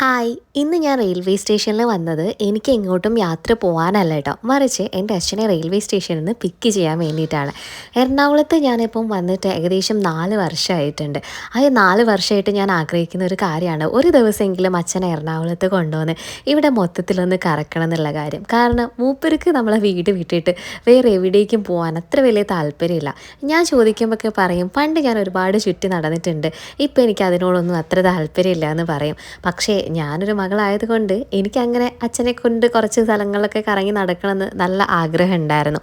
Hi ഇന്ന് ഞാൻ railway സ്റ്റേഷനിൽ വന്നത് എനിക്ക് എങ്ങോട്ടും യാത്ര പോകാനല്ല കേട്ടോ, മറിച്ച് എൻ്റെ അച്ഛനെ റെയിൽവേ സ്റ്റേഷനിൽ നിന്ന് പിക്ക് ചെയ്യാൻ വേണ്ടിയിട്ടാണ്. എറണാകുളത്ത് ഞാനിപ്പം വന്നിട്ട് ഏകദേശം 4 വർഷമായിട്ടുണ്ട്. ആ 4 വർഷമായിട്ട് ഞാൻ ആഗ്രഹിക്കുന്ന ഒരു കാര്യമാണ് ഒരു ദിവസമെങ്കിലും അച്ഛനെ എറണാകുളത്ത് കൊണ്ടുവന്ന് ഇവിടെ മൊത്തത്തിലൊന്ന് കറക്കണം എന്നുള്ള കാര്യം. കാരണം മൂപ്പർക്ക് നമ്മളെ വീട് വിട്ടിട്ട് വേറെ എവിടേക്കും പോകാൻ അത്ര വലിയ താല്പര്യമില്ല. ഞാൻ ചോദിക്കുമ്പോഴൊക്കെ പറയും പണ്ട് ഞാൻ ഒരുപാട് ചുറ്റി നടന്നിട്ടുണ്ട്, ഇപ്പം എനിക്ക് അതിനോടൊന്നും അത്ര താല്പര്യമില്ല എന്ന് പറയും. പക്ഷേ ഞാനൊരു മകളായതുകൊണ്ട് എനിക്കങ്ങനെ അച്ഛനെ കൊണ്ട് കുറച്ച് സ്ഥലങ്ങളിലൊക്കെ കറങ്ങി നടക്കണമെന്ന് നല്ല ആഗ്രഹം ഉണ്ടായിരുന്നു.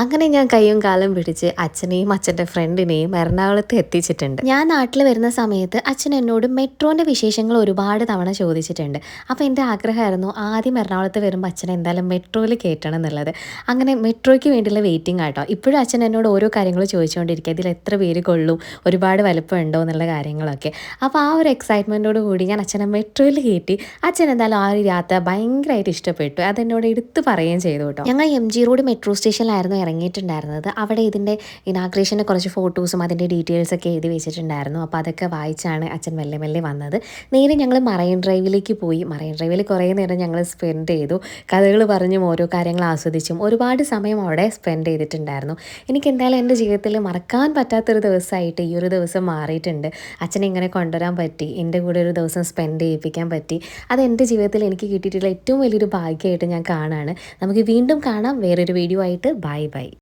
അങ്ങനെ ഞാൻ കൈയും കാലും പിടിച്ച് അച്ഛനെയും അച്ഛൻ്റെ ഫ്രണ്ടിനെയും എറണാകുളത്ത് എത്തിച്ചിട്ടുണ്ട്. ഞാൻ നാട്ടിൽ വരുന്ന സമയത്ത് അച്ഛൻ എന്നോട് മെട്രോൻ്റെ വിശേഷങ്ങൾ ഒരുപാട് തവണ ചോദിച്ചിട്ടുണ്ട്. അപ്പോൾ എൻ്റെ ആഗ്രഹമായിരുന്നു ആദ്യം എറണാകുളത്ത് വരുമ്പോൾ അച്ഛനെ എന്തായാലും മെട്രോയിൽ കയറ്റണം എന്നുള്ളത്. അങ്ങനെ മെട്രോയ്ക്ക് വേണ്ടിയുള്ള വെയിറ്റിംഗ് ആട്ടോ. ഇപ്പോഴും അച്ഛൻ എന്നോട് ഓരോ കാര്യങ്ങൾ ചോദിച്ചുകൊണ്ടിരിക്കുക, ഇതിൽ എത്ര പേര് കൊള്ളും, ഒരുപാട് വലുപ്പം ഉണ്ടോ എന്നുള്ള കാര്യങ്ങളൊക്കെ. അപ്പോൾ ആ ഒരു എക്സൈറ്റ്മെൻറ്റോട് കൂടി ഞാൻ അച്ഛനെ മെട്രോയിൽ കയറ്റി. അച്ഛൻ എന്തായാലും ആ ഒരു യാത്ര ഭയങ്കരമായിട്ട് ഇഷ്ടപ്പെട്ടു, അതെന്നോട് എടുത്ത് പറയുകയും ചെയ്തു കേട്ടോ. ഞങ്ങൾ MG റോഡ് മെട്രോ സ്റ്റേഷനിലായിരുന്നു ഇറങ്ങിയിട്ടുണ്ടായിരുന്നത്. അവിടെ ഇതിൻ്റെ ഇനാഗ്രേഷൻ്റെ കുറച്ച് ഫോട്ടോസും അതിൻ്റെ ഡീറ്റെയിൽസൊക്കെ എഴുതി വെച്ചിട്ടുണ്ടായിരുന്നു. അപ്പോൾ അതൊക്കെ വായിച്ചാണ് അച്ഛൻ മെല്ലെ മെല്ലെ വന്നത്. നേരെ ഞങ്ങൾ മറൈൻ ഡ്രൈവിലേക്ക് പോയി. മറൈൻ ഡ്രൈവിൽ കുറേ നേരം ഞങ്ങൾ സ്പെൻഡ് ചെയ്തു. കഥകൾ പറഞ്ഞും ഓരോ കാര്യങ്ങൾ ആസ്വദിച്ചും ഒരുപാട് സമയം അവിടെ സ്പെൻഡ് ചെയ്തിട്ടുണ്ടായിരുന്നു. എനിക്ക് എന്തായാലും എൻ്റെ ജീവിതത്തിൽ മറക്കാൻ പറ്റാത്തൊരു ദിവസമായിട്ട് ഈ ഒരു ദിവസം മാറിയിട്ടുണ്ട്. അച്ഛനെ ഇങ്ങനെ കൊണ്ടുവരാൻ പറ്റി, എൻ്റെ കൂടെ ഒരു ദിവസം സ്പെൻഡ് ചെയ്യിപ്പിക്കാൻ പറ്റി. അത് എൻ്റെ ജീവിതത്തിൽ എനിക്ക് കിട്ടിയിട്ടുള്ള ഏറ്റവും വലിയൊരു ഭാഗ്യമായിട്ട് ഞാൻ കാണുകയാണ്. നമുക്ക് വീണ്ടും കാണാം വേറൊരു വീഡിയോ ആയിട്ട്. Bye bye.